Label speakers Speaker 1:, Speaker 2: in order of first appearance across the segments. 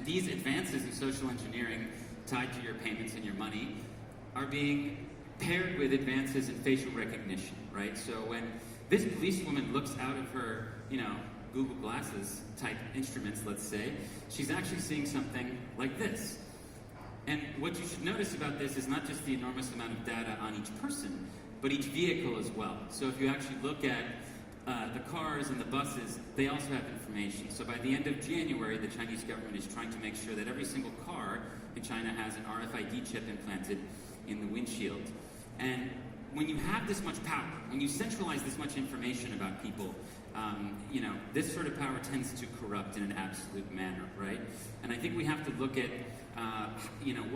Speaker 1: these advances in social engineering tied to your payments and your money are being paired with advances in facial recognition, right? So when this policewoman looks out of her, Google Glasses type instruments, let's say, she's actually seeing something like this. And what you should notice about this is not just the enormous amount of data on each person, but each vehicle as well. So if you actually look at the cars and the buses, they also have information. So by the end of January, the Chinese government is trying to make sure that every single car in China has an RFID chip implanted in the windshield. And when you have this much power, when you centralize this much information about people, this sort of power tends to corrupt in an absolute manner, right? And I think we have to look at,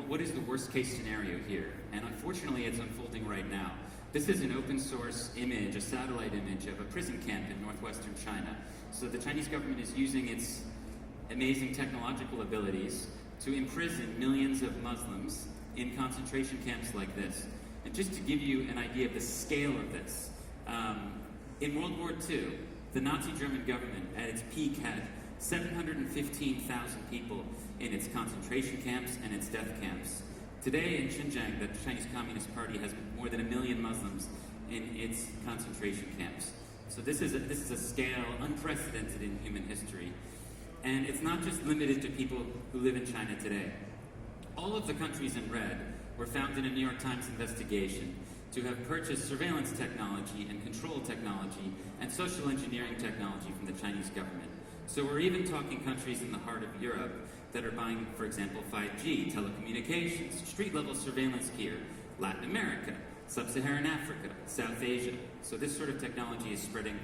Speaker 1: what is the worst case scenario here? And unfortunately, it's unfolding right now. This is an open source image, a satellite image of a prison camp in northwestern China. So the Chinese government is using its amazing technological abilities to imprison millions of Muslims in concentration camps like this. And just to give you an idea of the scale of this, in World War II, the Nazi German government at its peak had 715,000 people in its concentration camps and its death camps. Today in Xinjiang, the Chinese Communist Party has more than 1 million Muslims in its concentration camps. So this is a scale unprecedented in human history. And it's not just limited to people who live in China today. All of the countries in red were found in a New York Times investigation to have purchased surveillance technology and control technology and social engineering technology from the Chinese government. So we're even talking countries in the heart of Europe that are buying, for example, 5G, telecommunications, street-level surveillance gear, Latin America, Sub-Saharan Africa, South Asia. So this sort of technology is spreading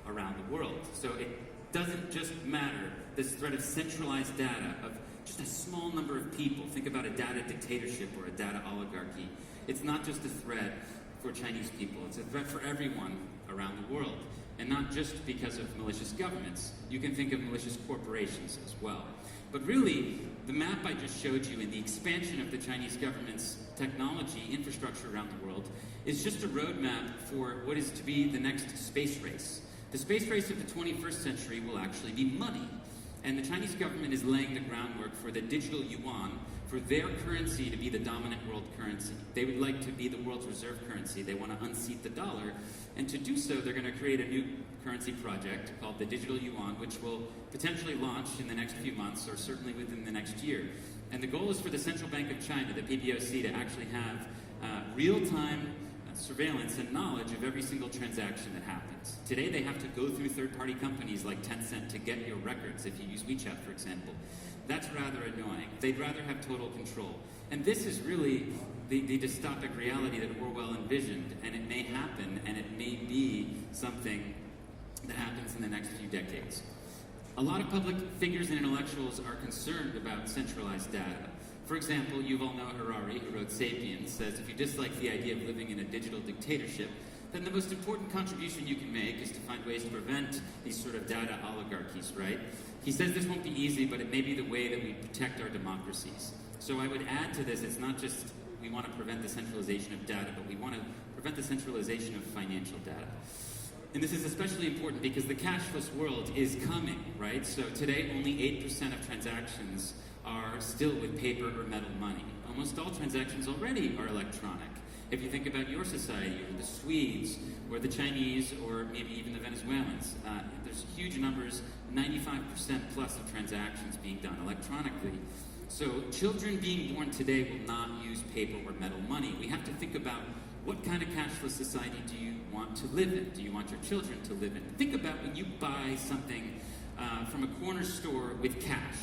Speaker 1: around the world. So it doesn't just matter, this threat of centralized data, of just a small number of people. Think about a data dictatorship or a data oligarchy. It's not just a threat for Chinese people, it's a threat for everyone around the world. And not just because of malicious governments. You can think of malicious corporations as well. But really, the map I just showed you and the expansion of the Chinese government's technology infrastructure around the world is just a roadmap for what is to be the next space race. The space race of the 21st century will actually be money. And the Chinese government is laying the groundwork for the digital yuan, for their currency to be the dominant world currency. They would like to be the world's reserve currency. They want to unseat the dollar. And to do so, they're going to create a new currency project called the digital yuan, which will potentially launch in the next few months or certainly within the next year. And the goal is for the Central Bank of China, the PBOC, to actually have real-time surveillance and knowledge of every single transaction that happens. Today, they have to go through third-party companies like Tencent to get your records if you use WeChat, for example. That's rather annoying. They'd rather have total control. And this is really the dystopic reality that Orwell envisioned, and it may happen, and it may be something that happens in the next few decades. A lot of public figures and intellectuals are concerned about centralized data. For example, Yuval Noah Harari, who wrote *Sapiens*, says if you dislike the idea of living in a digital dictatorship, then the most important contribution you can make is to find ways to prevent these sort of data oligarchies, right? He says this won't be easy, but it may be the way that we protect our democracies. So I would add to this, it's not just we want to prevent the centralization of data, but we want to prevent the centralization of financial data. And this is especially important because the cashless world is coming, right? So today, only 8% of transactions are still with paper or metal money. Almost all transactions already are electronic. If you think about your society, or the Swedes, or the Chinese, or maybe even the Venezuelans, there's huge numbers, 95% plus of transactions being done electronically. So children being born today will not use paper or metal money. We have to think about what kind of cashless society do you want to live in? Do you want your children to live in? Think about when you buy something from a corner store with cash.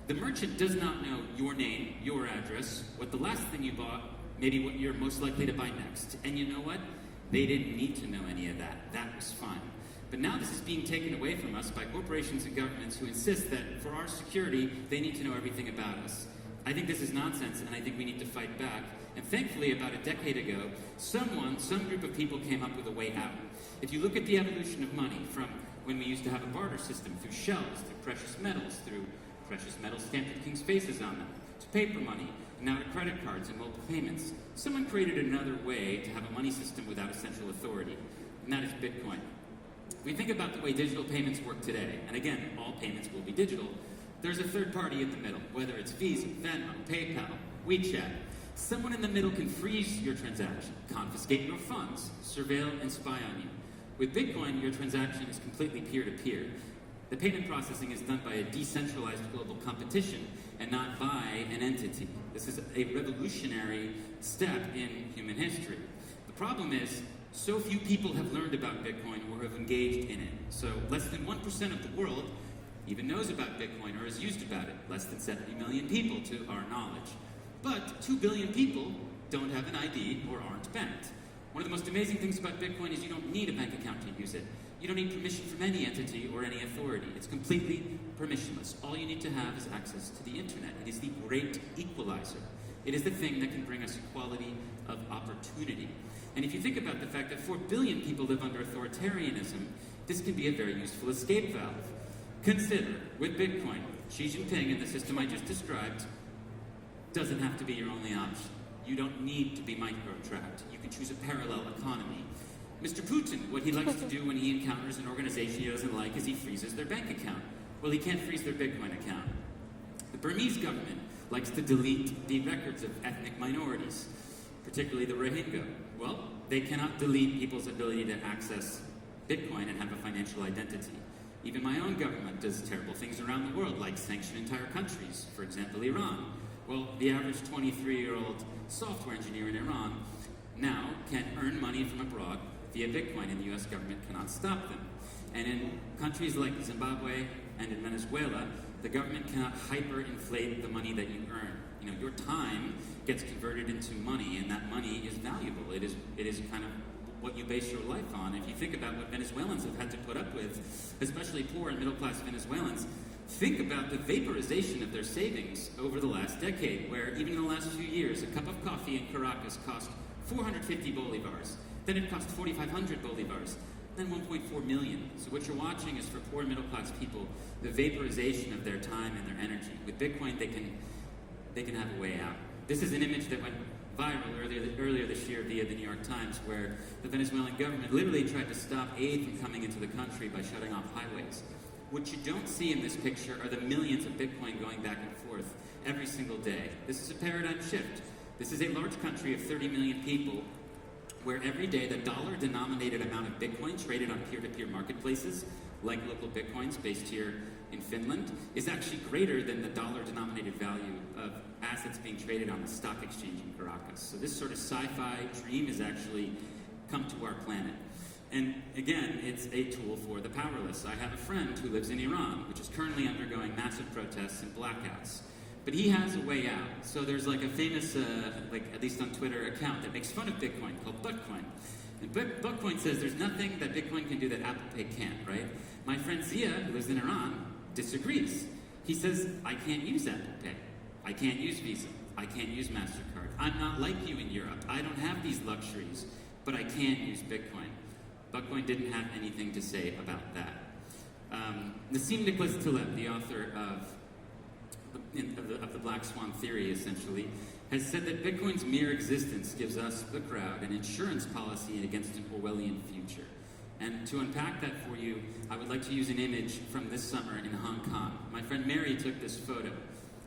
Speaker 1: The merchant does not know your name, your address, what the last thing you bought, maybe what you're most likely to buy next. And you know what? They didn't need to know any of that. That was fine. But now this is being taken away from us by corporations and governments who insist that for our security, they need to know everything about us. I think this is nonsense, and I think we need to fight back. And thankfully, about a decade ago, some group of people came up with a way out. If you look at the evolution of money from when we used to have a barter system through shells, through precious metals stamped with king's faces on them, to paper money, and now to credit cards and mobile payments, someone created another way to have a money system without a central authority, and that is Bitcoin. We think about the way digital payments work today, and again, all payments will be digital. There's a third party in the middle, whether it's Visa, Venmo, PayPal, WeChat. Someone in the middle can freeze your transaction, confiscate your funds, surveil and spy on you. With Bitcoin, your transaction is completely peer-to-peer. The payment processing is done by a decentralized global competition and not by an entity. This is a revolutionary step in human history. The problem is, so few people have learned about Bitcoin or have engaged in it. So less than 1% of the world even knows about Bitcoin or has used about it. Less than 70 million people to our knowledge. But 2 billion people don't have an ID or aren't banked. One of the most amazing things about Bitcoin is you don't need a bank account to use it. You don't need permission from any entity or any authority. It's completely permissionless. All you need to have is access to the internet. It is the great equalizer. It is the thing that can bring us equality of opportunity. And if you think about the fact that 4 billion people live under authoritarianism, this can be a very useful escape valve. Consider, with Bitcoin, Xi Jinping and the system I just described doesn't have to be your only option. You don't need to be micro-tracked. You can choose a parallel economy. Mr. Putin, what he likes to do when he encounters an organization he doesn't like is he freezes their bank account. Well, he can't freeze their Bitcoin account. The Burmese government likes to delete the records of ethnic minorities, particularly the Rohingya. Well, they cannot delete people's ability to access Bitcoin and have a financial identity. Even my own government does terrible things around the world, like sanction entire countries, for example, Iran. Well, the average 23-year-old software engineer in Iran now can earn money from abroad via Bitcoin, and the US government cannot stop them. And in countries like Zimbabwe and in Venezuela, the government cannot hyperinflate the money that you earn. You know, your time gets converted into money, and that money is valuable. It is kind of what you base your life on. If you think about what Venezuelans have had to put up with, especially poor and middle-class Venezuelans, think about the vaporization of their savings over the last decade, where even in the last few years, a cup of coffee in Caracas cost 450 bolivars. Then it cost 4,500 bolivars. Then 1.4 million. So what you're watching is, for poor middle-class people, the vaporization of their time and their energy. With Bitcoin, they can have a way out. This is an image that went viral earlier this year via the New York Times, where the Venezuelan government literally tried to stop aid from coming into the country by shutting off highways. What you don't see in this picture are the millions of Bitcoin going back and forth every single day. This is a paradigm shift. This is a large country of 30 million people, where every day the dollar-denominated amount of Bitcoin traded on peer-to-peer marketplaces, like local Bitcoins based here in Finland, is actually greater than the dollar-denominated value of assets being traded on the stock exchange in Caracas. So this sort of sci-fi dream has actually come to our planet. And again, it's a tool for the powerless. I have a friend who lives in Iran, which is currently undergoing massive protests and blackouts. But he has a way out. So there's like a famous, at least on Twitter, account that makes fun of Bitcoin called Buttcoin. And Buttcoin says there's nothing that Bitcoin can do that Apple Pay can't, right? My friend Zia, who lives in Iran, disagrees. He says, I can't use Apple Pay. I can't use Visa. I can't use MasterCard. I'm not like you in Europe. I don't have these luxuries, but I can use Bitcoin. Buttcoin didn't have anything to say about that. Nassim Nicholas Taleb, the author of the Black Swan theory, essentially, has said that Bitcoin's mere existence gives us, the crowd, an insurance policy against an Orwellian future. And to unpack that for you, I would like to use an image from this summer in Hong Kong. My friend Mary took this photo.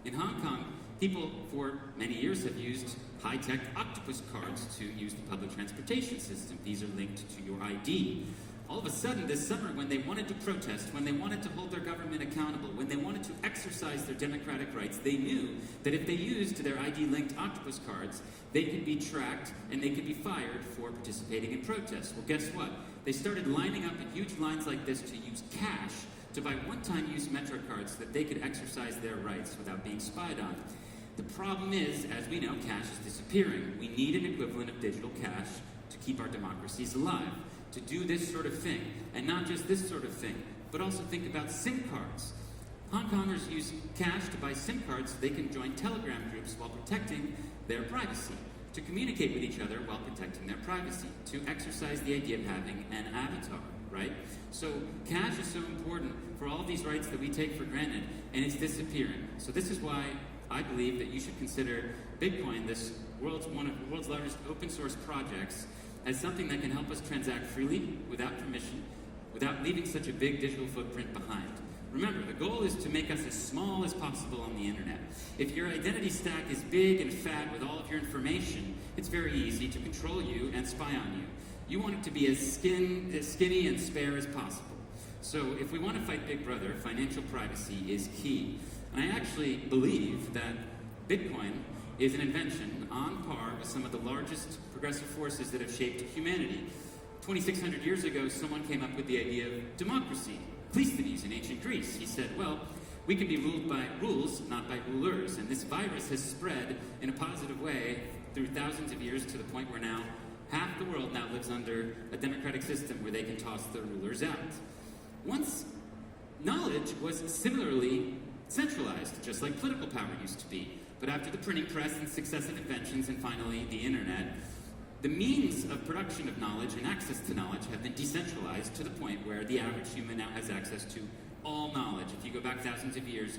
Speaker 1: In Hong Kong, people for many years have used high-tech octopus cards to use the public transportation system. These are linked to your ID. All of a sudden, this summer, when they wanted to protest, when they wanted to hold their government accountable, when they wanted to exercise their democratic rights, they knew that if they used their ID-linked octopus cards, they could be tracked and they could be fired for participating in protests. Well, guess what? They started lining up in huge lines like this to use cash to buy one-time use Metro cards so that they could exercise their rights without being spied on. The problem is, as we know, cash is disappearing. We need an equivalent of digital cash to keep our democracies alive, to do this sort of thing. And not just this sort of thing, but also think about SIM cards. Hong Kongers use cash to buy SIM cards so they can join Telegram groups while protecting their privacy, to communicate with each other while protecting their privacy, to exercise the idea of having an avatar, right? So cash is so important for all these rights that we take for granted, and it's disappearing. So this is why I believe that you should consider Bitcoin, this one of the world's largest open source projects, as something that can help us transact freely, without permission, without leaving such a big digital footprint behind. Remember, the goal is to make us as small as possible on the internet. If your identity stack is big and fat with all of your information, it's very easy to control you and spy on you. You want it to be as skinny and spare as possible. So if we want to fight Big Brother, financial privacy is key. And I actually believe that Bitcoin is an invention on par with some of the largest progressive forces that have shaped humanity. 2,600 years ago, someone came up with the idea of democracy. Cleisthenes in ancient Greece. He said, well, we can be ruled by rules, not by rulers. And this virus has spread in a positive way through thousands of years to the point where now half the world now lives under a democratic system where they can toss the rulers out. Once, knowledge was similarly centralized, just like political power used to be. But after the printing press and successive inventions and finally the internet, the means of production of knowledge and access to knowledge have been decentralized to the point where the average human now has access to all knowledge. If you go back thousands of years,